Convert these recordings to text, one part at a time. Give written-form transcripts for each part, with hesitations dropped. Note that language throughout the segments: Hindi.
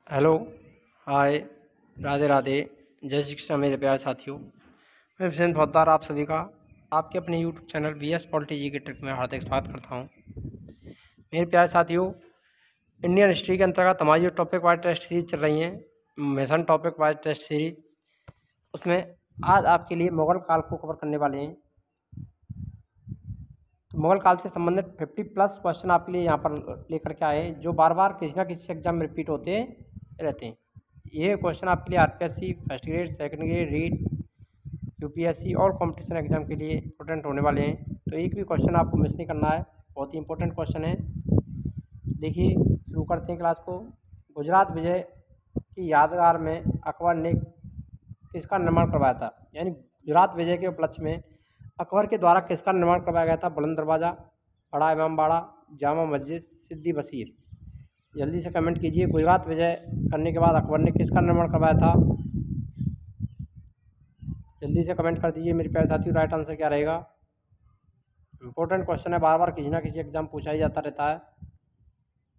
हेलो, हाय, राधे राधे। जय श्री कृष्ण मेरे प्यारे साथियों। मैं विशेंद्र पोद्दार आप सभी का आपके अपने यूट्यूब चैनल वीएस पॉलिटी जी के ट्रिक में हार्दिक स्वागत करता हूं। मेरे प्यारे साथियों, इंडियन हिस्ट्री के अंतर्गत हमारी जो टॉपिक वाइज टेस्ट सीरीज चल रही हैं, mission topic wise test series, उसमें आज आपके लिए मुगल काल को कवर करने वाले हैं। तो मुगल काल से संबंधित 50+ क्वेश्चन आपके लिए यहाँ पर लेकर के आए हैं, जो बार बार किसी ना किसी एग्जाम में रिपीट होते रहते हैं। ये क्वेश्चन आपके लिए RPSC first grade, second grade, REET, UPSC और कंपटीशन एग्जाम के लिए इंपॉर्टेंट होने वाले हैं। तो एक भी क्वेश्चन आपको मिस नहीं करना है, बहुत ही इंपॉर्टेंट क्वेश्चन है। देखिए, शुरू करते हैं क्लास को। गुजरात विजय की यादगार में अकबर ने किसका निर्माण करवाया था? यानी गुजरात विजय के उपलक्ष्य में अकबर के द्वारा किसका निर्माण करवाया गया था? बुलंद दरवाज़ा, बड़ा इमामबाड़ा, जामा मस्जिद, सिद्दी बशीर। जल्दी से कमेंट कीजिए। गुजरात विजय करने के बाद अकबर ने किसका निर्माण करवाया था? जल्दी से कमेंट कर दीजिए मेरे प्यारे साथियों। राइट आंसर क्या रहेगा? इंपॉर्टेंट क्वेश्चन है, बार बार किसी ना किसी एग्जाम पूछा ही जाता रहता है।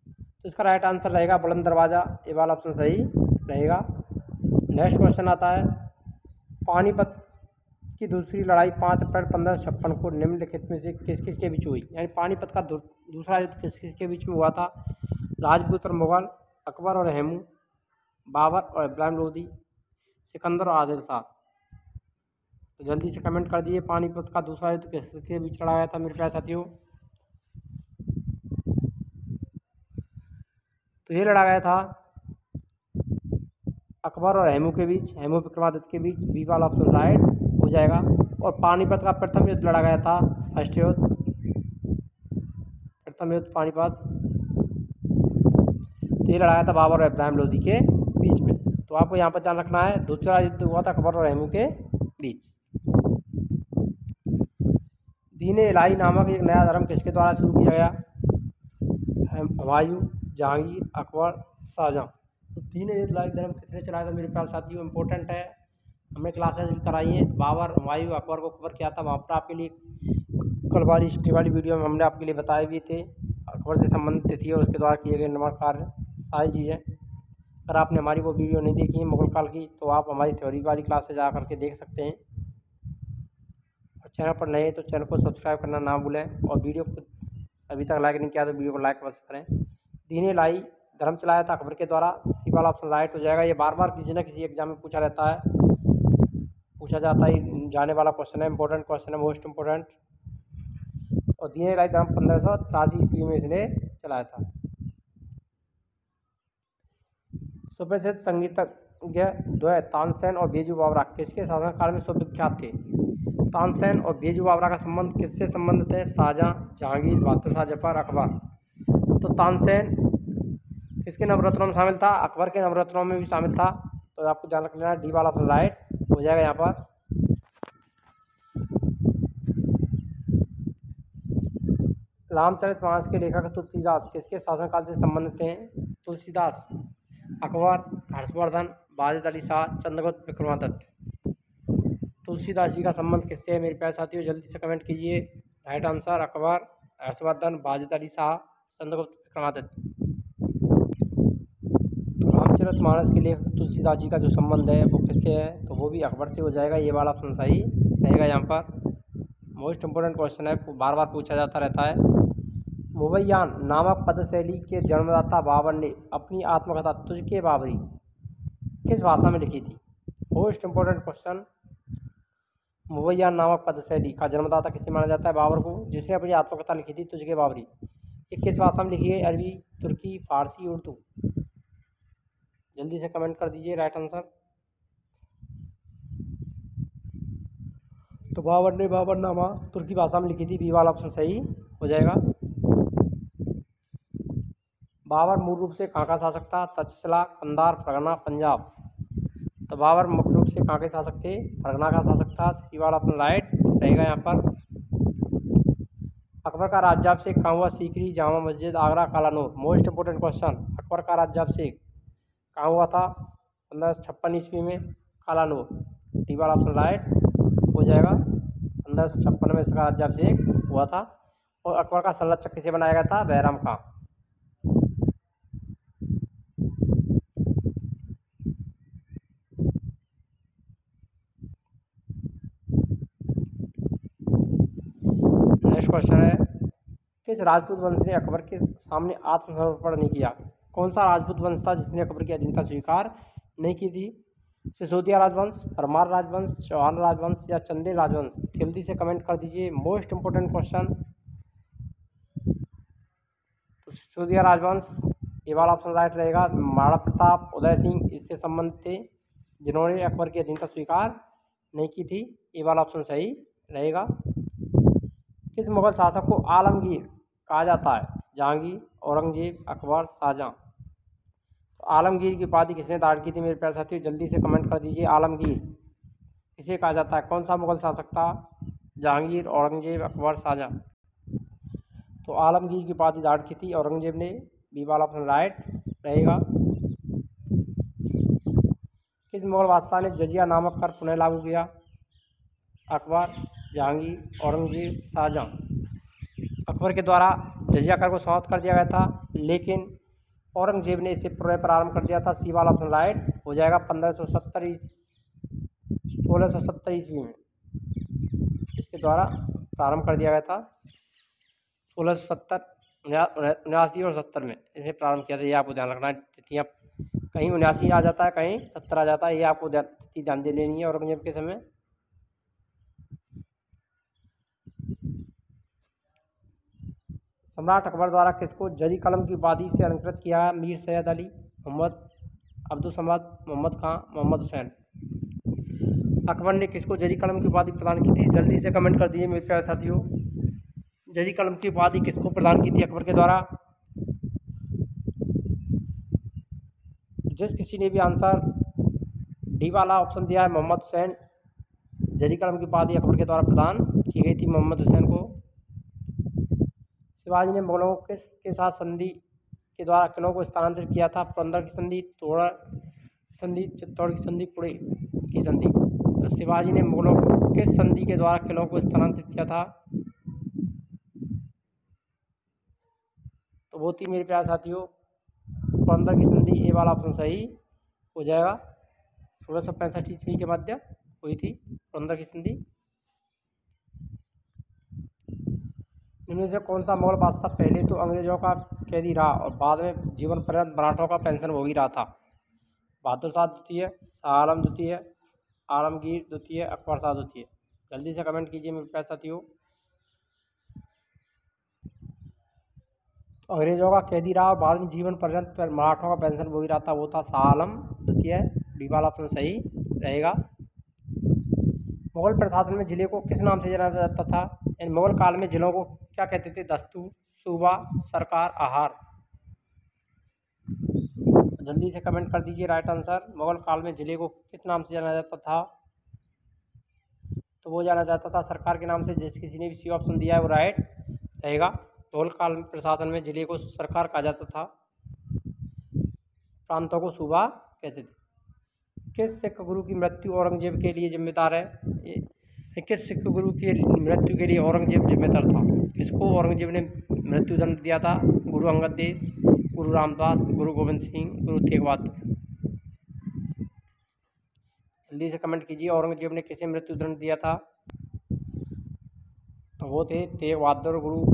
तो इसका राइट आंसर रहेगा बुलंद दरवाज़ा। ये वाला ऑप्शन सही रहेगा। नेक्स्ट क्वेश्चन आता है, पानीपत की दूसरी लड़ाई 5 अप्रैल 1556 को निम्नलिखित में से किस किस के बीच हुई? यानी पानीपत का दूसरा युद्ध किस किस के बीच में हुआ था? राजपूत और मुगल, अकबर और हेमू, बाबर और इब्राहिम लोदी, सिकंदर और आदिल शाह। तो जल्दी से कमेंट कर दीजिए, पानीपत का दूसरा युद्ध किस के बीच लड़ा गया था मेरे प्यारे साथियों? तो ये लड़ा गया था अकबर और हेमू के बीच, हेमू विक्रमादित्य के बीच। बी वाला ऑप्शन राइट हो जाएगा। और पानीपत का प्रथम युद्ध लड़ा गया था, फर्स्ट युद्ध, प्रथम युद्ध पानीपत, तो ये लड़ा गया था बाबर और इब्राहिम लोदी के बीच में। तो आपको यहाँ पर ध्यान रखना है, दूसरा युद्ध हुआ था अकबर और हेमू के बीच। दीन इलाही नामक एक नया धर्म किसके द्वारा शुरू किया गया? हुमायूं, जहांगीर, अकबर, शाहजहां। तो दीन इलाही धर्म किसने चलाया था मेरे प्यारे साथियों? इंपॉर्टेंट है, हमने क्लासेस भी कराई हैं। बाबर, हुमायूं, अकबर को कवर किया था। वहाँ पर आपके लिए कल वाली हिस्ट्री वाली वीडियो में हमने आपके लिए बताए भी थे, अकबर से संबंधित थी और उसके द्वारा किए गए निर्माण कार्य, सारी चीज़ें। अगर आपने हमारी वो वीडियो नहीं देखी है मुगल काल की, तो आप हमारी थ्योरी वाली क्लास से जा करके देख सकते हैं। और चैनल पर नए हैं तो चैनल को सब्सक्राइब करना ना भूलें, और वीडियो को अभी तक लाइक नहीं किया तो वीडियो को लाइक अवश्य करें। दीन इलाही धर्म चलाया था अकबर के द्वारा। सी वाला ऑप्शन राइट हो जाएगा। ये बार बार किसी न किसी एग्जाम में पूछा रहता है, पूछा जाता ही जाने वाला क्वेश्चन है, इंपॉर्टेंट क्वेश्चन है, मोस्ट इंपॉर्टेंट। और दीन इलाही धर्म 1583 ईस्वी में इसने चलाया था। सुप्रसिद्ध संगीतज्ञ द्वय तानसेन और बेजू बावरा किसके शासनकाल में सुविख्यात थे? तानसेन और बेजू बावरा का संबंध किससे संबंधित है? शाहजहां, जहांगीर, बहादुर शाह जफर, अकबर। तो तानसेन किसके नवरत्नों में शामिल था? अकबर के नवरत्नों में भी शामिल था। तो आपको ध्यान रख लेना, डी वाला ऑप्शन राइट हो जाएगा यहाँ पर। रामचरितमानस के लेखक तुलसीदास किसके शासनकाल से संबंधित हैं? तुलसीदास, अकबर, हर्षवर्धन, वाजिद अली शाह, चंद्रगुप्त विक्रमादित्य। तुलसीदास जी का संबंध किससे है मेरे प्यारे साथियों? जल्दी से कमेंट कीजिए। Right answer Akbar, Harshvardhan, Wajid Ali Shah, Chandragupta Vikramaditya. तो रामचरितमानस के लेखक तुलसीदास जी का जो संबंध है वो किससे है? तो वो भी अकबर से हो जाएगा। ये वाला ऑप्शन सही रहेगा यहाँ पर। मोस्ट इंपोर्टेंट क्वेश्चन है, बार बार पूछा जाता रहता है। मुवैयान नामक पदशैली के जन्मदाता बाबर ने अपनी आत्मकथा तुझके बाबरी किस भाषा में लिखी थी? Most important question. मुवैयान नामक पदशैली का जन्मदाता किसे माना जाता है? बाबर को, जिसने अपनी आत्मकथा लिखी थी तुझके बाबरी। ये किस भाषा में लिखी है? अरबी, तुर्की, फारसी, उर्दू। जल्दी से कमेंट कर दीजिए राइट आंसर। तो बाबर ने बाबरनामा तुर्की भाषा में लिखी थी। बी वाला ऑप्शन सही हो जाएगा। बाबर मूल रूप से कहाँ का शासक था? तक्षशिला, कंधार, फरगना, पंजाब। तो बाबर मुख्य रूप से कहाँ के शासक थे? फरगना का शासक था। सी वाला ऑप्शन राइट रहेगा यहाँ पर। अकबर का राज्याभिषेक कहाँ हुआ? Sikri, Jama Masjid, Agra, Kalanaur. Most important question, Akbar का राज्याभिषेक कहाँ हुआ था? 1556 ईस्वी में, कालानूर। डी वाला ऑप्शन राइट हो जाएगा। 1556 में इसका राज्याभिषेक हुआ था। और अकबर का संरक्षक किसे बनाया गया था? बैराम खां। क्वेश्चन है, किस राजपूत वंश ने अकबर के सामने आत्मसमर्पण नहीं किया? कौन सा राजपूत वंश था जिसने अकबर की अधीनता स्वीकार नहीं की थी? सिसोदिया राजवंश, परमार राजवंश, चौहान राजवंश या चंदेल राजवंश? जल्दी से कमेंट कर दीजिए। Most important question. तो सिसोदिया राजवंश, ये वाला ऑप्शन राइट रहेगा। महाराणा प्रताप, उदय सिंह इससे संबंधित थे जिन्होंने अकबर की अधीनता स्वीकार नहीं की थी। ये वाला ऑप्शन सही रहेगा। किस मुगल शासक को आलमगीर कहा जाता है? जहांगीर, औरंगजेब, अकबर, शाहजहां? तो आलमगीर की उपाधि किसने धारण की थी मेरे प्यारे साथियों? जल्दी से कमेंट कर दीजिए। आलमगीर किसे कहा जाता है? कौन सा मुगल शासक था? जहांगीर, औरंगजेब, अकबर, शाहजहां? तो आलमगीर की उपाधि धारण की थी औरंगजेब ने। बी वाला ऑप्शन राइट रहेगा। किस मुगल बादशाह ने जजिया नामक कर पुनः लागू किया? अकबर, जहांगीर, औरंगजेब, शाहजहां? अकबर के द्वारा जजिया कर को समाप्त कर दिया गया था, लेकिन औरंगजेब ने इसे पुनः प्रारंभ कर दिया था। सी वाला ऑप्शन राइट हो जाएगा। 1670 ईस्वी में इसके द्वारा प्रारंभ कर दिया गया था। 1670, 79 और 70 में इसे प्रारंभ किया था। ये आपको ध्यान रखना है। तिथियाँ कहीं 79 आ जाता है, कहीं 70 आ जाता है। ये आपको तिथि ध्यान दे लेनी है औरंगजेब के समय। सम्राट अकबर द्वारा किसको जरी कलम की उपाधि से अलंकृत किया? मीर सैयद अली, मोहम्मद अब्दुल समद, मोहम्मद खां, मोहम्मद हुसैन? अकबर ने किसको जरी कलम की उपाधि प्रदान की थी? जल्दी से कमेंट कर दीजिए मेरे प्यारे साथियों। जरी कलम की उपाधि किसको प्रदान की थी अकबर के द्वारा? जिस किसी ने भी आंसर डी वाला ऑप्शन दिया है, मोहम्मद हुसैन, जरी कलम की उपाधि अकबर के द्वारा प्रदान की गई थी मोहम्मद हुसैन को। शिवाजी ने मुगलों को किसके साथ संधि के द्वारा किलों को स्थानांतरित किया था? पुरंदर की संधि, तोड़ा संधि, चित्तौड़ की संधि, पुणे की संधि? तो शिवाजी ने मुगलों को किस संधि के द्वारा किलों को स्थानांतरित किया था? तो वो थी मेरे प्यारे साथियों पुरंदर की संधि। ए वाला ऑप्शन सही हो जाएगा। 1665 ईस्वी के मध्य हुई थी पुरंदर की संधि। इनमें से कौन सा मुगल बादशाह पहले तो अंग्रेजों का कैदी रहा और बाद में जीवन पर्यंत मराठों का पेंशन भोगी रहा था? बहादुर शाह द्वितीय, शाह आलम द्वितीय, आलमगीर द्वितीय, अकबर शाह द्वितीय? जल्दी से कमेंट कीजिए मेरे प्यारे साथियों। तो अंग्रेजों का कैदी रहा और बाद में जीवन पर्यंत मराठों का पेंशन भोगी रहा था, वो था शाह आलम द्वितीय। डी वाला ऑप्शन सही रहेगा। मुगल प्रशासन में जिले को किस नाम से जाना जाता था? इन मुगल काल में जिलों को क्या कहते थे? दस्तूर, सूबा, सरकार, आहार? जल्दी से कमेंट कर दीजिए राइट आंसर। मुगल काल में जिले को किस नाम से जाना जाता था? तो वो जाना जाता था सरकार के नाम से। जिस किसी ने भी सी ऑप्शन दिया है वो राइट रहेगा। मुगल काल प्रशासन में जिले को सरकार कहा जाता था, प्रांतों को सूबा कहते थे। किस सिख गुरु की मृत्यु औरंगजेब के लिए जिम्मेदार है? किस सिख गुरु की मृत्यु के लिए औरंगजेब जिम्मेदार था? किसको औरंगजेब ने मृत्यु दंड दिया था? गुरु अंगद देव, गुरु रामदास, गुरु गोविंद सिंह, गुरु तेग बहादुर? जल्दी से कमेंट कीजिए। औरंगजेब ने किसे मृत्यु दंड दिया था? तो वो थे तेग बहादुर, गुरु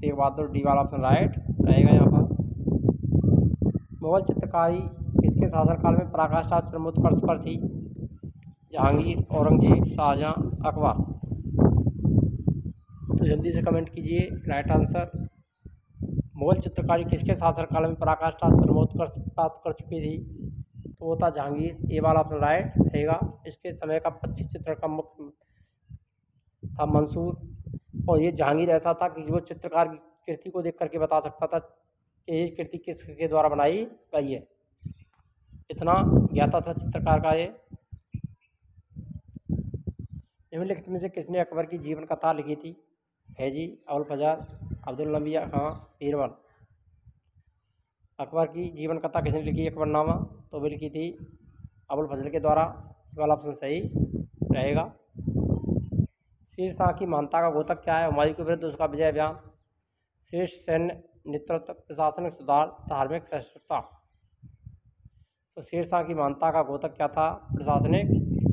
तेग बहादुर। डी वाला ऑप्शन राइट रहेगा यहाँ पर। मुगल चित्रकारी किसके शासनकाल में पराकाष्ठा चरमोत्कर्ष पर थी? जहांगीर, औरंगजेब, शाहजहां, अकबर? तो जल्दी से कमेंट कीजिए राइट आंसर। मुगल चित्रकारी किसके शासनकाल में पराकाष्ठा चरमोत्कर्ष प्राप्त कर चुकी थी? तो वो था जहांगीर। ये वाला ऑप्शन राइट रहेगा। इसके समय का पक्षी चित्र का मुख्य था मंसूर, और ये जहांगीर ऐसा था कि वो चित्रकार की कृति को देख करके बता सकता था कि ये कृति किसके द्वारा बनाई गई है। इतना ज्ञाता था चित्रकार का ये। निम्नलिखित में से किसने अकबर की जीवन कथा लिखी थी? फैजी, अबुल फजल, अब्दुल नबी खां, बीरबल? अकबर की जीवन कथा किसने लिखी? अकबरनामा तो भी लिखी थी अबुल फजल के द्वारा। वाला ऑप्शन सही रहेगा। शेर शाह की महानता का द्योतक क्या है? हुमायूं के विरुद्ध उसका विजय अभियान, श्रेष्ठ सैन्य नेतृत्व, प्रशासनिक सुधार, धार्मिक सहिष्णुता? तो शेर शाह की महानता का द्योतक क्या था? प्रशासनिक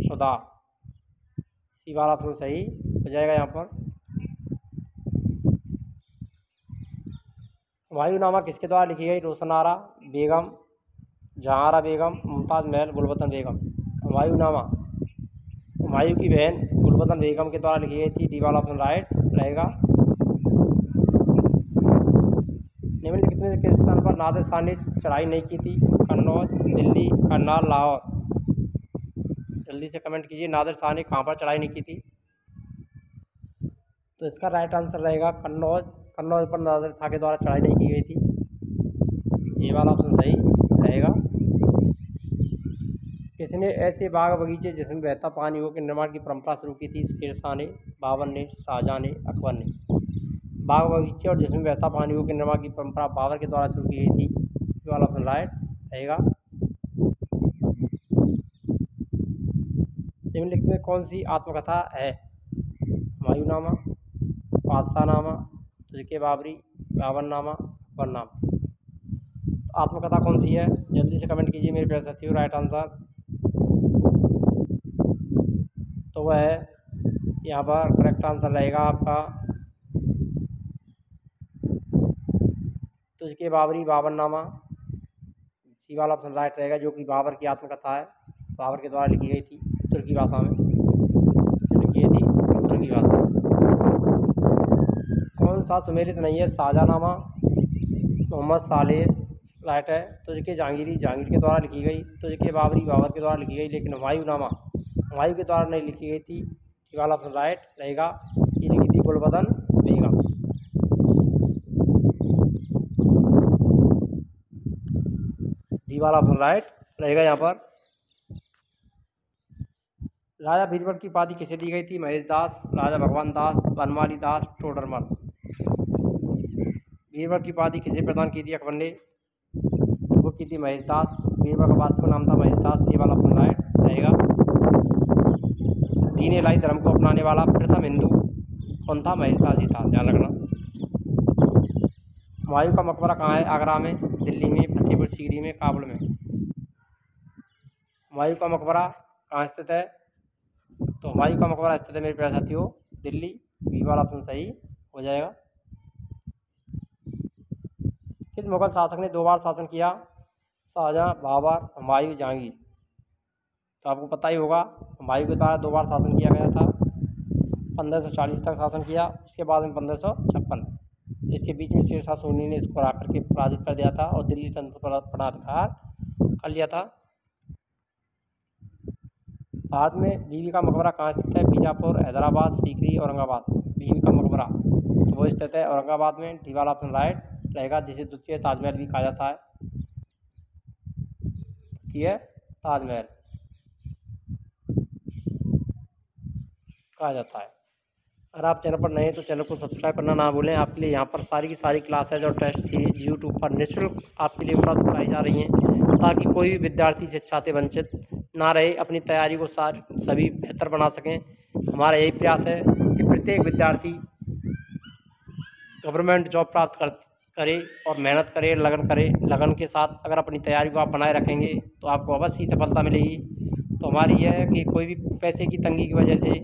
सुधार। सी वाला ऑप्शन सही हो जाएगा यहाँ पर। हुमायूंनामा किसके द्वारा लिखी गई? रोशनारा बेगम, जहांआरा बेगम, मुमताज़ महल, गुलबदन बेगम। हुमायूंनामा हुमायूं की बहन गुलबदन बेगम के द्वारा लिखी गई थी। डी वाला ऑप्शन राइट रहेगा। निम्नलिखित में से किस स्थान पर नादिर शाह ने चढ़ाई नहीं की थी? कन्नौज, दिल्ली, करनाल, लाहौर। जल्दी से कमेंट कीजिए, नादिर शाह ने कहाँ पर चढ़ाई नहीं की थी? तो इसका राइट आंसर रहेगा कन्नौज। कन्नौज पर नादिर शाह के द्वारा चढ़ाई नहीं की गई थी। ये वाला ऑप्शन सही रहेगा। किसने ऐसे बाग बगीचे जिसमें बहता पानी हो के निर्माण की परंपरा शुरू की थी? शेरशाह ने, बाबर ने, शाहजहां ने, अकबर ने। बाग बगीचे और जिसमें बहता पानी हो के निर्माण की परंपरा बाबर के द्वारा शुरू की गई थी। ये वाला ऑप्शन राइट रहेगा। निम्नलिखित में कौन सी आत्मकथा है? हुमायूंनामा, बादशाहनामा, तुझके बाबरी, बाबरनामा, अकबरनामा। आत्मकथा कौन सी है? जल्दी से कमेंट कीजिए मेरे प्यारे साथियों। राइट आंसर तो वह है, यहाँ पर करेक्ट आंसर रहेगा आपका तुझके बाबरी, बाबरनामा। सी वाला ऑप्शन राइट रहेगा, जो कि बाबर की आत्मकथा है। बाबर के द्वारा लिखी गई थी तुर्की भाषा में। लिखी गई थी तुर्की भाषा में। कौन सा सुमेलित नहीं है? शाहजहांनामा, मोहम्मद सालेह राइट है। तुझके जहांगीरी, जहांगीर के द्वारा लिखी गई। तुझके बाबरी, बाबर के द्वारा लिखी गई। लेकिन हुमायूंनामा हुमायूं के द्वारा नहीं लिखी गई थी। ये वाला ऑप्शन राइट रहेगा। ये लिखी थी गुलबदन बेगम। ये वाला ऑप्शन राइट रहेगा यहाँ पर। राजा बीरबल की उपाधि किसे दी गई थी? महेश दास, राजा भगवान दास, बनमाली दास, टोडरमल। बीरबल की उपाधि किसे प्रदान की थी अकबर ने? वो की थी महेश दास। बीरबल का वास्तविक नाम था महेश दास। ये वाला ऑप्शन राइट रहेगा। दीन इलाही धर्म को अपनाने वाला प्रथम हिंदू कौन था? महेश दास ही था, ध्यान रखना। हुमायूं का मकबरा कहाँ है? आगरा में, दिल्ली में, फतेहपुर सीकरी में, काबुल में। हुमायूं का मकबरा कहाँ स्थित है? तो हुमायूं का मकबरा स्थित है मेरे प्यारे साथियों दिल्ली। बी वाला ऑप्शन सही हो जाएगा। किस मुगल शासक ने 2 बार शासन किया? शाहजहां, बाबर, हुमायूं, जहांगीर। तो आपको पता ही होगा, हुमायूं के द्वारा 2 बार शासन किया गया था। 1540 तक शासन किया, उसके बाद में 1556। इसके बीच में शेरशाह सूरी ने इसको हरा करके पराजित कर दिया था और दिल्ली तंत्र पर अपना अधिकार कर लिया था। भारत में बीवी का मकबरा कहाँ स्थित है? बीजापुर, हैदराबाद, सीकरी, औरंगाबाद। बीवी का मकबरा तो वो स्थित है औरंगाबाद में। डी वाला ऑप्शन राइट रहेगा, जिसे द्वितीय ताजमहल भी कहा जाता है। द्वितीय ताजमहल कहा जाता है। अगर आप चैनल पर नए हैं तो चैनल को सब्सक्राइब करना ना भूलें। आपके लिए यहाँ पर सारी की सारी क्लासेज और टेस्ट सीरीज यूट्यूब पर निःशुल्क आपके लिए उपलब्ध कराई जा रही हैं, ताकि कोई भी विद्यार्थी शिक्षा से वंचित ना रहे, अपनी तैयारी को सभी बेहतर बना सकें। हमारा यही प्रयास है कि प्रत्येक विद्यार्थी गवर्नमेंट जॉब प्राप्त करे और मेहनत करे, लगन करे। लगन के साथ अगर अपनी तैयारी को आप बनाए रखेंगे तो आपको अवश्य ही सफलता मिलेगी। तो हमारी यह है कि कोई भी पैसे की तंगी की वजह से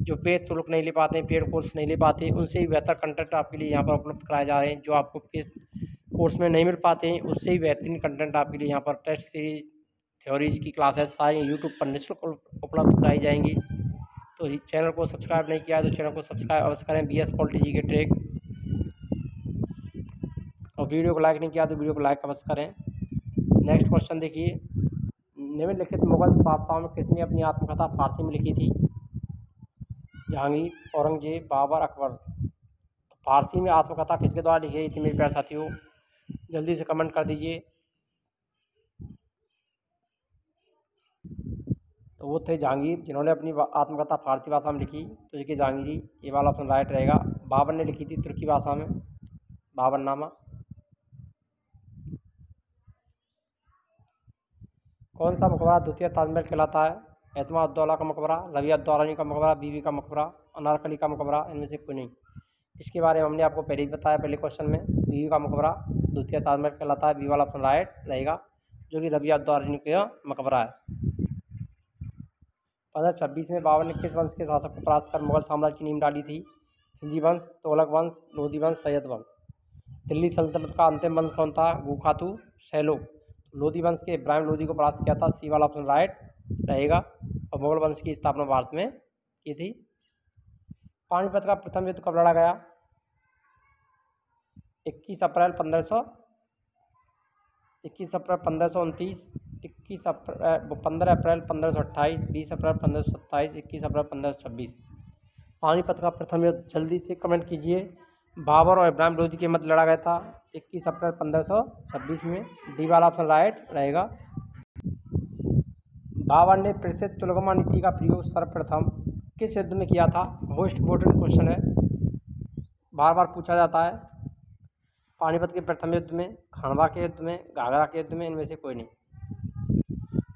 जो पेड शुल्क नहीं ले पाते हैं, पेड कोर्स नहीं ले पाते, उनसे भी बेहतर कंटेंट आपके लिए यहाँ पर उपलब्ध कराए जा रहे हैं। जो आपको पेड कोर्स में नहीं मिल पाते हैं, उससे भी बेहतरीन कंटेंट आपके लिए यहाँ पर टेस्ट सीरीज, थ्योरीज की क्लासेस सारी यूट्यूब पर निःशुल्क उपलब्ध कराई जाएंगी। तो चैनल को सब्सक्राइब नहीं किया है तो चैनल को सब्सक्राइब अवश्य करें। BS पॉलिटी जी के ट्रैक। और वीडियो को लाइक नहीं किया तो वीडियो को लाइक अवश्य करें। नेक्स्ट क्वेश्चन देखिए, निम्नलिखित मुगल बादशाहों में किसने अपनी आत्मकथा फारसी में लिखी थी? जहांगीर, औरंगजेब, बाबर, अकबर। फारसी में आत्मकथा किसके द्वारा लिखी गई थी मेरे प्यारे साथियों? जल्दी से कमेंट कर दीजिए। तो वो थे जहांगीर, जिन्होंने अपनी आत्मकथा फारसी भाषा में लिखी, तो इसकी जहांगीरी। ये वाला ऑप्शन राइट रहेगा। बाबर ने लिखी थी तुर्की भाषा में, बाबरनामा। कौन सा मकबरा द्वितीय ताजमहल कहलाता है? एतमाद-उद-दौला का मकबरा, रबिया-उद-दौलानी का मकबरा, बीवी का मकबरा, अनारकली का मकबरा, इनमें से कोई नहीं। इसके बारे में हमने आपको पहले ही बताया, पहले क्वेश्चन में। बीवी का मकबरा द्वितीय ताजमहल कहलाता है। बी वाला ऑप्शन राइट रहेगा, जो कि रबिया-उद-दौलानी का मकबरा है। 1526 में बाबर ने किस वंश के शासक को परास्त कर मुगल साम्राज्य की नींव डाली थी? खिलजी वंश, तुगलक वंश, लोधी वंश, सैयद वंश। दिल्ली सल्तनत का अंतिम वंश कौन था? गूखातु सैलो। लोधी वंश के इब्राहिम लोधी को परास्त किया था, सी वाला ऑप्शन राइट रहेगा। और मुगल वंश की स्थापना भारत में की थी। पानीपत का प्रथम युद्ध कब लड़ा गया? 21 अप्रैल 1529, 15 अप्रैल 1528, 20 अप्रैल 1527, 21 अप्रैल 1526। पानीपत का प्रथम युद्ध जल्दी से कमेंट कीजिए। बाबर और इब्राहिम लोधी के मध्य लड़ा गया था 21 अप्रैल 1526 में। डी वाला ऑप्शन राइट रहेगा। बाबर ने प्रसिद्ध तुलगमा नीति का प्रयोग सर्वप्रथम किस युद्ध में किया था? मोस्ट इम्पोर्टेंट क्वेश्चन है, बार बार पूछा जाता है। पानीपत के प्रथम युद्ध में, खानवा के युद्ध में, घाघरा के युद्ध में, इनमें से कोई नहीं।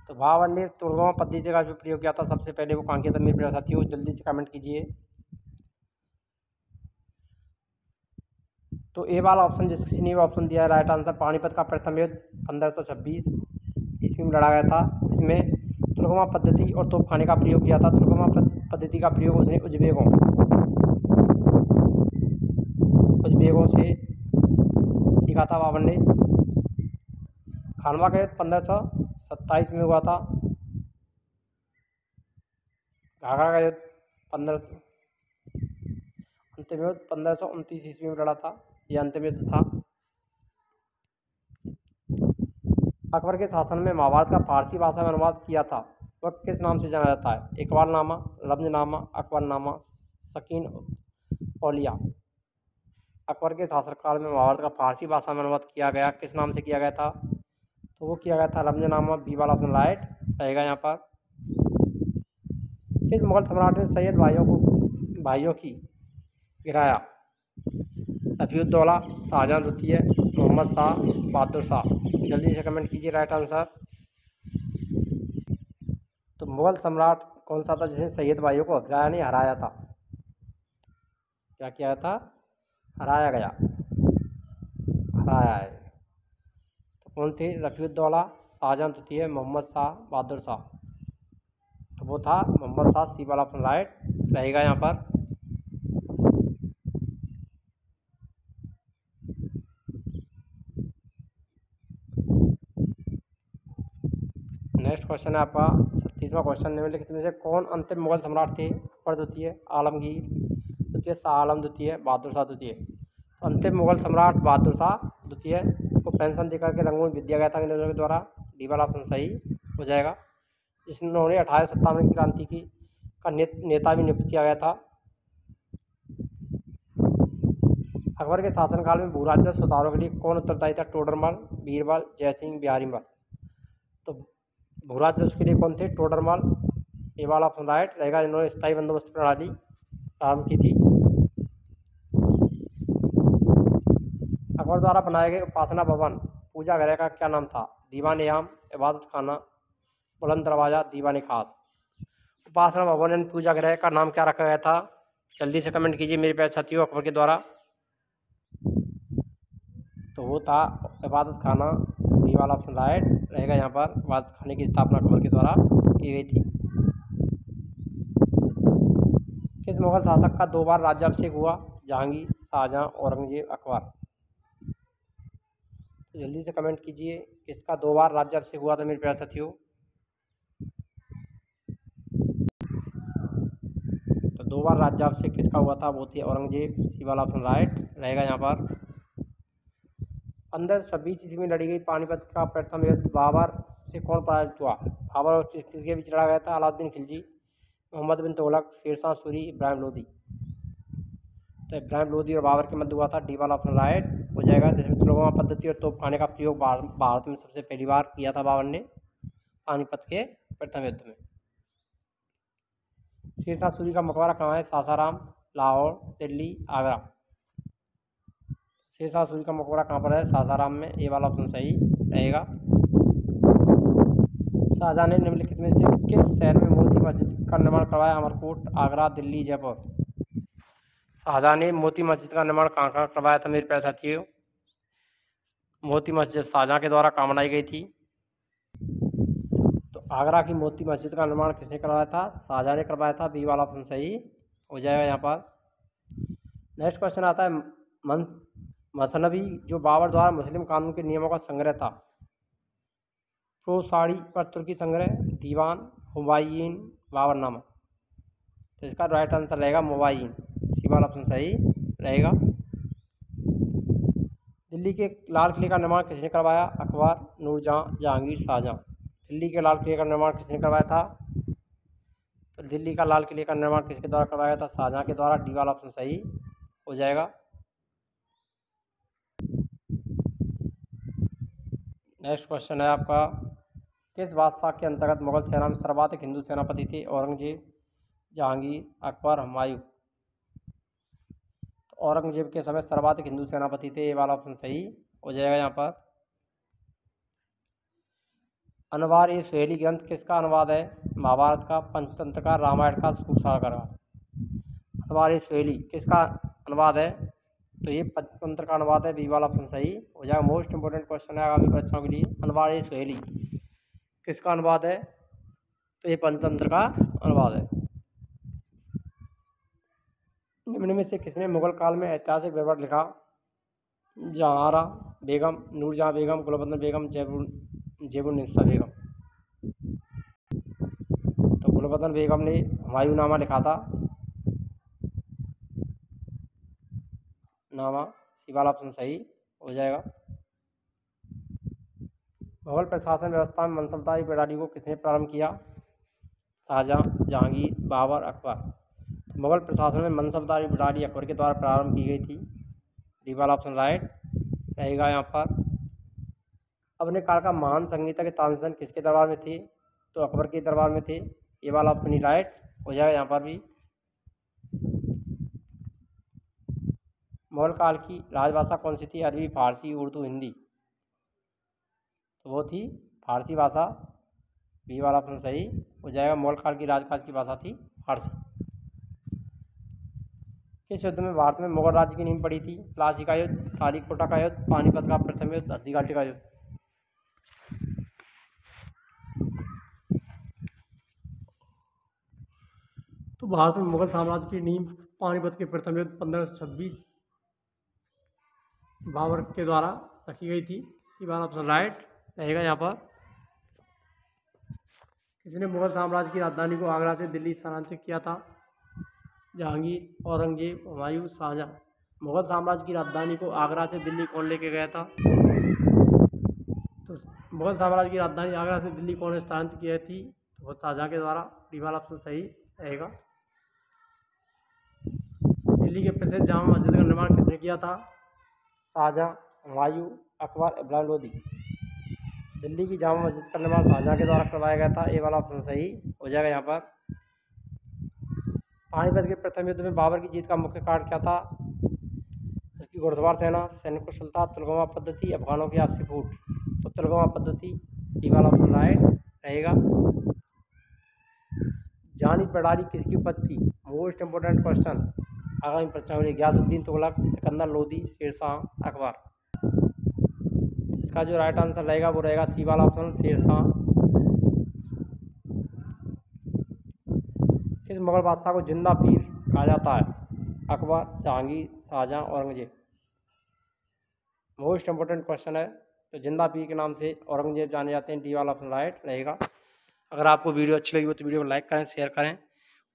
तो बाबर ने तुलगमा पद्धति का जो प्रयोग किया था सबसे पहले, वो कहाँ किया था मेरे प्यारे साथियों? जल्दी से कमेंट कीजिए। तो ए वाला ऑप्शन जिस किसी ने भी ऑप्शन दिया है राइट आंसर। पानीपत का प्रथम युद्ध 1526 ईस्वी में लड़ा गया था। इसमें तुलगमा पद्धति और तोपखाने का प्रयोग किया था। तुलगमा पद्धति का प्रयोग उसने उज्बेकों से सीखा था बाबर ने। खानवा का युद्ध 1527 में हुआ था। घाघरा का युद्ध अंतिम युद्ध 1529 ईस्वी में लड़ा था। यह अंतिम युद्ध था। अकबर के शासन में महाभारत का फारसी भाषा में अनुवाद किया था, वह किस नाम से जाना जाता है? इकबालनामा, लफ्ज़नामा, अकबरनामा, सकीन औलिया। अकबर के शासनकाल में महाभारत का फारसी भाषा में अनुवाद किया गया, किस नाम से किया गया था? तो वो किया गया था लफ्ज़नामा। बी वाला ऑप्शन राइट रहेगा यहाँ पर। किस मुगल सम्राट ने सैयद भाइयों की गिराया? रफीउद्दौला, शाहजहां द्वितीय, मोहम्मद शाह, बहादुर शाह। जल्दी से कमेंट कीजिए राइट आंसर। तो मुगल सम्राट कौन सा था जिसने सैयद भाइयों को गिराया नहीं, हराया था? क्या किया था? हराया गया, हराया है। तो कौन थे? रफीउद्दौला, शाहजहां द्वितीय, मोहम्मद शाह, बहादुर शाह। तो वो था मोहम्मद शाह। सी वाला ऑप्शन राइट रहेगा यहाँ पर। नेक्स्ट क्वेश्चन है आपका 36वां क्वेश्चन। निम्नलिखित में से कौन अंतिम मुगल सम्राट थे? अकबर द्वितीय, आलमगीर द्वितीय, शाह आलम द्वितीय, बहादुर शाह द्वितीय। तो अंतिम मुगल सम्राट बहादुर शाह द्वितीय को पेंशन देकर के रंगून विद दिया गया था अंग्रेजों के द्वारा। डी वाला ऑप्शन सही हो जाएगा। जिन्होंने 1857 की क्रांति की का नेता भी नियुक्त किया गया था। अकबर के शासनकाल में भू राजस्व सुधारों के लिए कौन उत्तरदायी था? टोडरमल, बीरबल, जयसिंह, बिहारीमल। तो भू राजस्व के लिए कौन थे? टोडरमल। ये वाला ऑप्शन राइट रहेगा। इन्होंने स्थायी बंदोबस्त प्रणाली प्रारंभ की थी। अकबर द्वारा बनाए गए उपासना भवन पूजा घर का क्या नाम था? दीवान आम, इबादत खाना, बुलंद दरवाजा, दीवान खास। उपासना भवन एंड पूजा गृह का नाम क्या रखा गया था? जल्दी से कमेंट कीजिए मेरे प्यारे साथियों अकबर के द्वारा। तो वो था इबादत खाना। डी वाला ऑप्शन राइट रहेगा यहाँ पर। इबादत खाने की स्थापना अकबर के द्वारा की गई थी। किस मुगल शासक का 2 बार राज्याभिषेक हुआ? जहांगीर, शाहजहां, औरंगजेब, अकबर। तो जल्दी से कमेंट कीजिए किसका 2 बार राज्याभिषेक हुआ था मेरे प्यारे साथियों। तो 2 बार राज्याभिषेक किसका हुआ था? वो थी औरंगजेब। सी वाला ऑप्शन राइट रहेगा यहाँ पर। 1526 ईस्वी में लड़ी गई पानीपत का प्रथम युद्ध बाबर से कौन पराजित हुआ? बाबर और किसके बीच लड़ा गया था? अलाउद्दीन खिलजी, मोहम्मद बिन तुगलक, शेरशाह सूरी, इब्राहिम लोदी। तो इब्राहिम लोदी और बाबर के मध्य हुआ था। डी वाला ऑप्शन राइट हो जाएगा। जिसमें तुलगमा पद्धति और तोपखाने का प्रयोग भारत में सबसे पहली बार किया था बाबर ने पानीपत के प्रथम युद्ध में। शेरशाह सूरी का मकबरा कहाँ है? सासाराम, लाहौर, दिल्ली, आगरा। शेरशाह सूरी का मकबरा कहाँ पर है? सासाराम में। ये वाला ऑप्शन सही रहेगा। शाहजहां ने निम्नलिखित में से किस शहर में मोती मस्जिद का निर्माण करवाया? अमरकोट, आगरा, दिल्ली, जयपुर। शाहजहां ने मोती मस्जिद का निर्माण कहाँ करवाया था मेरे प्यारे साथियों? मोती मस्जिद शाहजहां के द्वारा कहाँ बनाई गई थी? तो आगरा की मोती मस्जिद का निर्माण किसने करवाया था? शाहजहां ने करवाया था। बी वाला ऑप्शन सही हो जाएगा यहाँ पर। नेक्स्ट क्वेश्चन आता है मसनवी जो बाबर द्वारा मुस्लिम कानून के नियमों का संग्रह था। प्रोसाड़ी पर तुर्की संग्रह, दीवान, हुमायून, बाबरनामा। तो इसका राइट आंसर रहेगा हुमायून, सी वाला ऑप्शन सही रहेगा। दिल्ली के लाल किले का निर्माण किसने करवाया? अकबर, नूरजहां, जहांगीर, शाहजहां। दिल्ली के लाल किले का निर्माण किसने करवाया था? तो दिल्ली का लाल किले का निर्माण किसके द्वारा करवाया था? शाहजहां के द्वारा, डी वाला ऑप्शन सही हो जाएगा। नेक्स्ट क्वेश्चन है आपका, किस बादशाह के अंतर्गत मुगल सेना में सर्वाधिक हिंदू सेनापति थे? औरंगजेब, जहांगीर, अकबर, हुमायूं। तो औरंगजेब के समय सर्वाधिक हिंदू सेनापति थे, ये वाला ऑप्शन सही हो जाएगा यहाँ पर। अनवार ए सुहेली ग्रंथ किसका अनुवाद है? महाभारत का, पंचतंत्र का, रामायण का, सूरसागर का। अनवार ए सुहेली किसका अनुवाद है? तो ये पंचतंत्र का अनुवाद है, बी वाला ऑप्शन सही हो जाएगा। मोस्ट इंपोर्टेंट क्वेश्चन है आगामी परीक्षाओं के लिए। अनवार ए सुहेली किसका अनुवाद है? तो ये पंचतंत्र का अनुवाद है। निम्न में से किसने मुगल काल में ऐतिहासिक व्यवहार लिखा? जहांआरा बेगम, नूरजहां बेगम, गुलबदन बेगम, जेबुन्निसा बेगम। तो गुलबदन बेगम ने हुमायूंनामा लिखा था, नामा, सी वाला ऑप्शन सही हो जाएगा। मुगल प्रशासन व्यवस्था में मनसबदारी प्रणाली को किसने प्रारंभ किया? शाहजहां, जहांगीर, बाबर, अकबर। मुगल प्रशासन में मनसबदारी प्रणाली अकबर के द्वारा प्रारंभ की गई थी, डी वाला ऑप्शन राइट रहेगा यहाँ पर। अपने काल का महान संगीतज्ञ तानसेन किसके दरबार में थे? तो अकबर के दरबार में थे, ये वाला ऑप्शन ही राइट हो जाएगा यहाँ पर भी। मुगल काल की राजभाषा कौन सी थी? अरबी, फारसी, उर्दू, हिंदी। तो वो थी फारसी भाषा, बी वाला ऑप्शन सही हो जाएगा। मुगल काल की राजकाज की भाषा थी फारसी। किस युद्ध में भारत में मुगल राज्य की नींव पड़ी थी? प्लासी का युद्ध, तालीकोटा का युद्ध, पानीपत का प्रथम युद्ध, हल्दी घाटी का युद्ध। तो भारत में मुगल साम्राज्य की नींव पानीपत के प्रथम युद्ध 1526 बाबर के द्वारा रखी गई थी, ये वाला ऑप्शन राइट रहेगा यहाँ पर। किसने मुगल साम्राज्य की राजधानी को आगरा से दिल्ली स्थानांतरित किया था? जहांगीर, औरंगजेब, हुमायूं, शाहजहां। मुगल साम्राज्य की राजधानी को आगरा से दिल्ली कौन लेके गया था? तो मुगल साम्राज्य की राजधानी आगरा से दिल्ली कौन स्थानांतरित की थी? तो वो शाहजहां के द्वारा, डी वाला ऑप्शन सही रहेगा। दिल्ली के प्रसिद्ध जामा मस्जिद का निर्माण किसने किया था? शाहजहां, हुमायूं, अकबर, इब्राहिम लोदी। दिल्ली की जामा मस्जिद का निर्माण शाहजहां के द्वारा करवाया गया था, ये वाला ऑप्शन सही हो जाएगा यहाँ पर। पानीपत के प्रथम युद्ध में बाबर की जीत का मुख्य कारण क्या था? उसकी घुड़सवार सेना, सैनिक कुशलता, तुलगमा पद्धति, अफगानों की आपसी फूट। तो तुलगमा पद्धति, सी वाला ऑप्शन राइट रहेगा। जानी प्रणाली किसकी उपज थी? मोस्ट इंपोर्टेंट क्वेश्चन आगामी परीक्षाओं के लिए। गयासुद्दीन तुगलक, सिकंदर लोदी, शेरशाह, अकबर। इसका जो राइट आंसर रहेगा वो रहेगा सी वाला ऑप्शन, शेरशाह। किस मुगल बादशाह को जिंदा पीर कहा जाता है? Akbar, Jahangir, Shahjahan, Aurangzeb. Most important question है। तो जिंदा पीर के नाम से औरंगजेब जाने जाते हैं, डी वाला ऑप्शन राइट रहेगा। अगर आपको वीडियो अच्छी लगी हो तो वीडियो को लाइक करें, शेयर करें,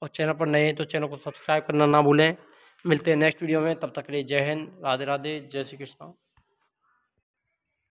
और चैनल पर नए हैं तो चैनल को सब्सक्राइब करना ना भूलें। मिलते हैं नेक्स्ट वीडियो में, तब तक के लिए जय हिंद, राधे राधे, जय श्री कृष्ण।